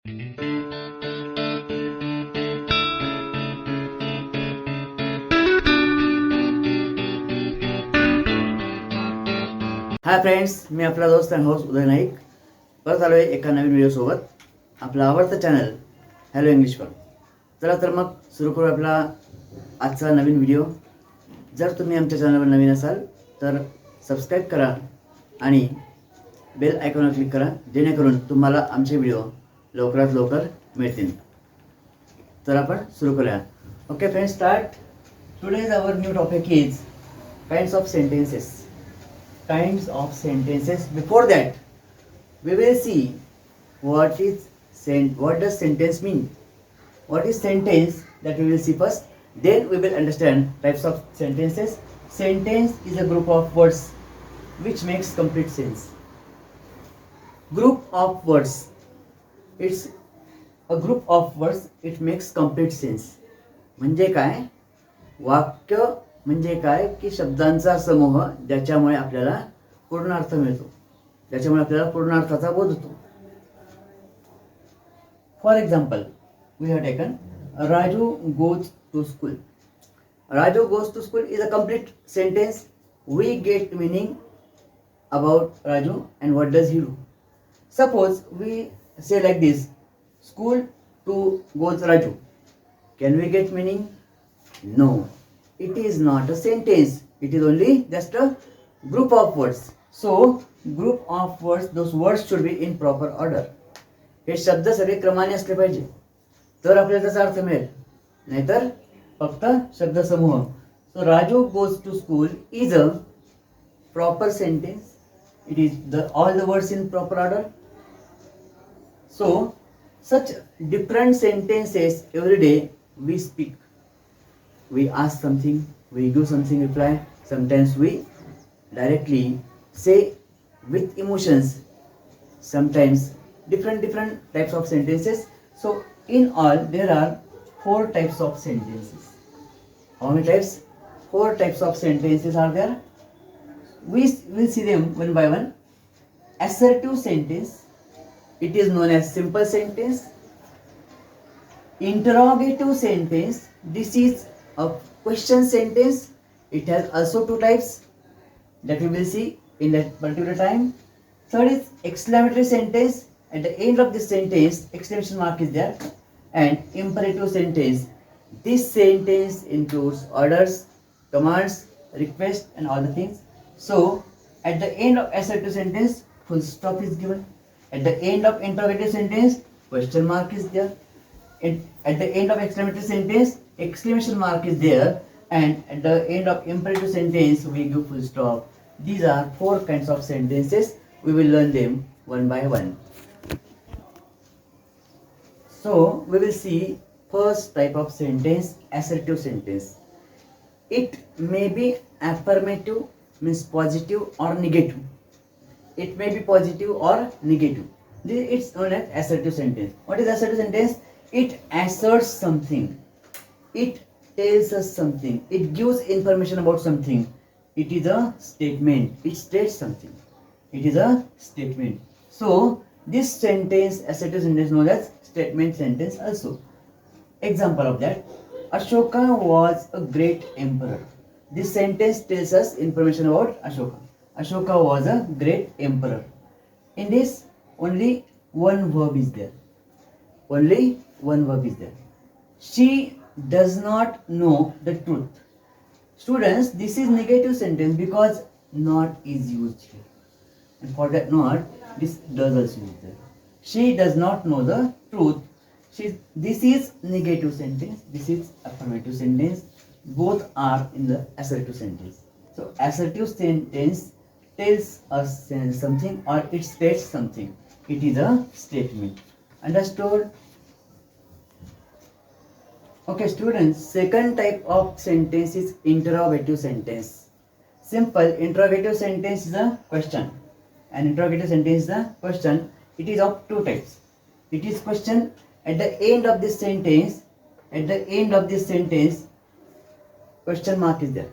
Hi friends, मी आपला दोस्त आणि होस्ट उदय नाईक परत आलो आहे एका नवीन व्हिडिओसोबत. आपलं आवडतं चॅनल हॅलो इंग्लिशवर. चला तर मग सुरू करू आपला आजचा नवीन व्हिडिओ. जर तुम्ही आमच्या चॅनलवर नवीन असाल तर सबस्क्राईब करा आणि बेल आयकॉनवर क्लिक करा, जेणेकरून तुम्हाला आमचे व्हिडिओ लवकरात लवकर मिळतील. तर आपण सुरू करूया. Okay friends, start. Today's our new topic is kinds of sentences. Kinds of sentences. Before that, we will see what does sentence mean. What is sentence, that we will see first. Then we will understand types of sentences. Sentence is a group of words which makes complete sense. Group of words. It's a group of words. It makes complete sense. म्हणजे काय? वाक्य म्हणजे काय की शब्दांचा समूह ज्याच्यामुळे आपल्याला पूर्ण अर्थ मिळतो, ज्याच्यामुळे आपल्याला पूर्ण अर्थाचा बोध होतो. For example, we have taken Raju goes to school. Raju goes to school is a complete sentence. We get meaning about Raju and what does he do. Suppose we say like this, school to goes Raju. Can we get meaning? No. It is not a sentence. It is only just a group of words. So group of words, those words should be in proper order. हे शब्द सगळे क्रमाने असले पाहिजे, तर आपल्याला त्याचा अर्थ मिळेल. नाहीतर फक्त शब्द समूह. So Raju goes to school is a proper sentence. It is all the words in proper order. So such different sentences every day we speak. We ask something, we do something reply. Sometimes we directly say with emotions. Sometimes different types of sentences. So in all there are 4 types of sentences. How many types? 4 types of sentences are there. We will see them one by one. Assertive sentence. It is known as simple sentence. Interrogative sentence. This is a question sentence. It has also 2 types that we will see in that particular time. Third is exclamatory sentence. At the end of this sentence, exclamation mark is there. And imperative sentence. This sentence includes orders, commands, requests and all the things. So at the end of assertive sentence, full stop is given. At the end of interrogative sentence, question mark is there. At the end of exclamatory sentence, exclamation mark is there, and at the end of imperative sentence we give full stop. These are 4 kinds of sentences. We will learn them one by one. So we will see first type of sentence, assertive sentence. It may be affirmative, means positive, or negative. It may be positive or negative. It's known as assertive sentence. What is assertive sentence? It asserts something. It tells us something. It gives information about something. It is a statement. It states something. It is a statement. So this sentence, assertive sentence, known as statement sentence also. Example of that: Ashoka was a great emperor. This sentence tells us information about Ashoka. Ashoka was a great emperor. In this, only one verb is there. Only one verb is there. She does not know the truth. Students, this is negative sentence because not is used here. And for that not, this does also used there. She does not know the truth. This is negative sentence. This is affirmative sentence. Both are in the assertive sentence. So assertive sentence tells us something or it states something. It is a statement. Understood? Okay students, second type of sentence is interrogative sentence. Simple interrogative sentence is a question. An interrogative sentence is a question. It is of 2 types. It is question. At the end of this sentence, question mark is there.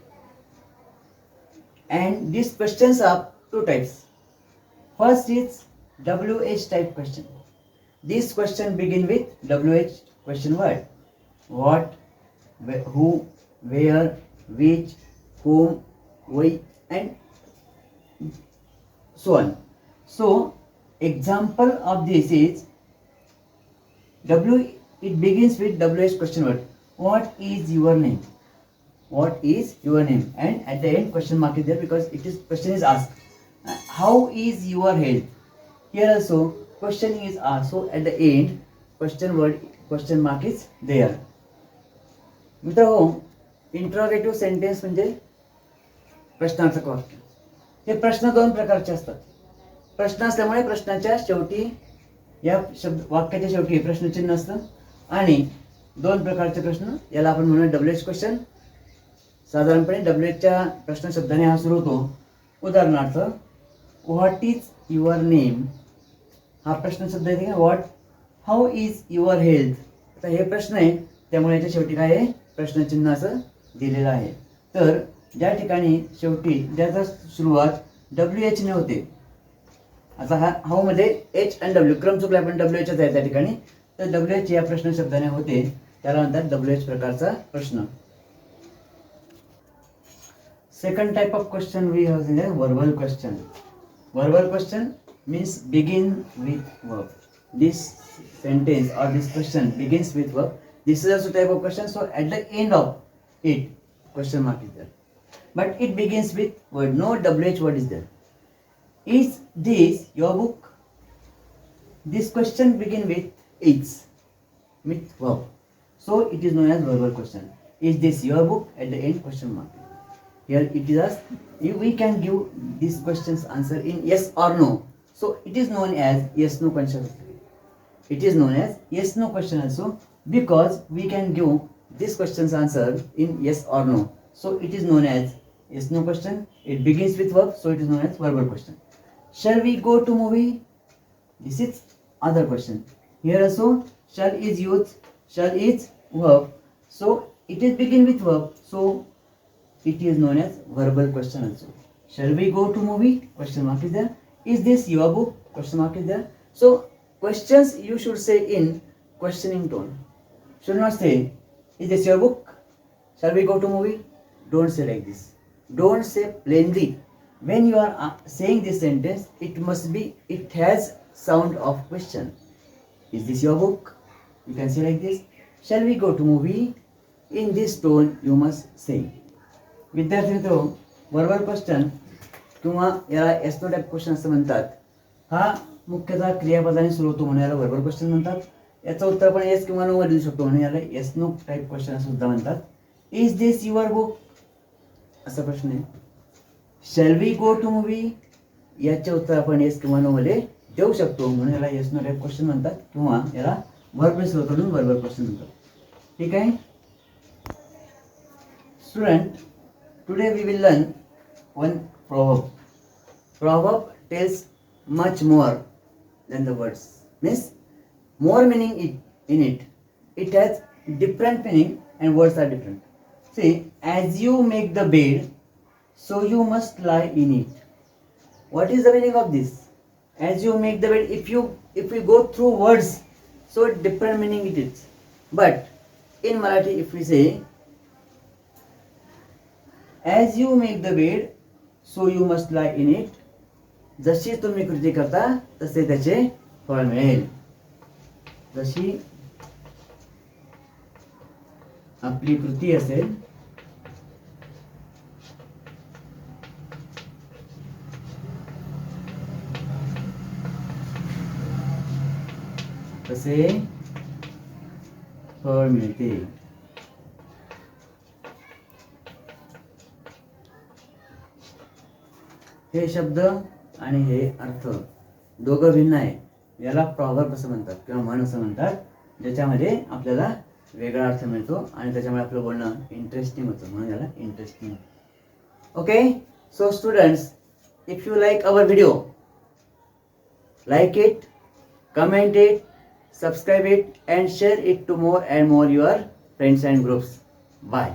And these questions are 2 types. First is WH type question. This question begin with WH question word. What, who, where, which, whom, why, and so on. So example of this is it begins with WH question word. What is your name? What is your name? And at the end question mark is there because question is asked. How is your health? Here also question is asked. So at the end question mark is there. मित्रांनो, interrogative sentence म्हणजे प्रश्नार्थक वाक्य. हे प्रश्न दोन प्रकारचे असतात. प्रश्न असल्यामुळे प्रश्नाच्या शेवटी या वाक्याच्या शेवटी प्रश्नचिन्ह असतं आणि दोन प्रकारचे प्रश्न याला आपण म्हणूया WH क्वेश्चन. साधारणपणे WHच्या प्रश्न शब्दाने हा सुरू होतो. उदाहरणार्थ व्हॉट इज युअर नेम हा प्रश्न शब्द आहे का. What, how is your health. आता हे प्रश्न आहे त्यामुळे याच्या शेवटी काय आहे प्रश्नचिन्ह असं दिलेलं आहे. तर ज्या ठिकाणी शेवटी ज्याचा सुरुवात WH ने होते. आता हा हाऊ मध्ये H आणि W क्रम चुकला पण WHच आहे त्या ठिकाणी. तर WH या प्रश्न शब्दाने होते त्याला म्हणतात WH प्रकारचा प्रश्न. Second type of question we have is a verbal question. Verbal question means begin with verb. This sentence or this question begins with verb. This is also type of question. So at the end of it, question mark is there. But it begins with word. No WH word is there. Is this your book? This question begin with is with verb. So it is known as verbal question. Is this your book? At the end question mark. Here it is asked, if we can give these questions answer in yes or no. So it is known as yes no question. It is known as yes no question also because we can give this questions answer in yes or no. So it is known as yes no question. It begins with verb, so it is known as verbal question. Shall we go to movie? This is other question. Here also shall is used, shall is verb, so it is begin with verb, so it is known as verbal question also. Shall we go to movie? Question mark is there. Is this your book? Question mark is there. So questions you should say in questioning tone. Should not say, is this your book? Shall we go to movie? Don't say like this. Don't say plainly. When you are saying this sentence, it has sound of question. Is this your book? You can say like this. Shall we go to movie? In this tone you must say. विद्यार्थी मित्रो, verbal question किंवा याला S no type question असं म्हणतात. हा मुख्यतः क्रियापदाने सुरू होतो म्हणून याला वर्बल क्वेश्चन म्हणतात. याचं उत्तर आपण येस किंवा नो मध्ये देऊ शकतो म्हणून याला एस नो टाईप क्वेश्चन असं सुद्धा म्हणतात. इज दिस युअर बुक असा प्रश्न आहे. Shall we go to movie याचे उत्तर आपण येस किंवा नो मध्ये देऊ शकतो म्हणून याला येस नो टाईप क्वेश्चन म्हणतात किंवा याला वर्ब सुरू होतो म्हणून वर्बल क्वेश्चन म्हणतात. ठीक आहे student, today we will learn one proverb. Proverb tells much more than the words. Means more meaning in it. It has different meaning and words are different. See, as you make the bed, so you must lie in it. What is the meaning of this? As you make the bed, if we go through words, so different meaning it is. But in Marathi, if we say, as you make the bed, so you must lie in it. जशी तुम्ही कृती करता तसे त्याचे फळ मिळेल. जशी आपली कृती असेल तसे फळ मिळते. हे शब्द आणि हे अर्थ दोघं भिन्न आहे. याला प्रॉवर्ब असं म्हणतात किंवा म्हण असं म्हणतात, ज्याच्यामध्ये आपल्याला वेगळा अर्थ मिळतो आणि त्याच्यामुळे आपलं बोलणं इंटरेस्टिंग होतं म्हणून याला interesting. Okay, so students, if you like our video, like it, comment it, subscribe it and share it to more and more your friends and groups. Bye.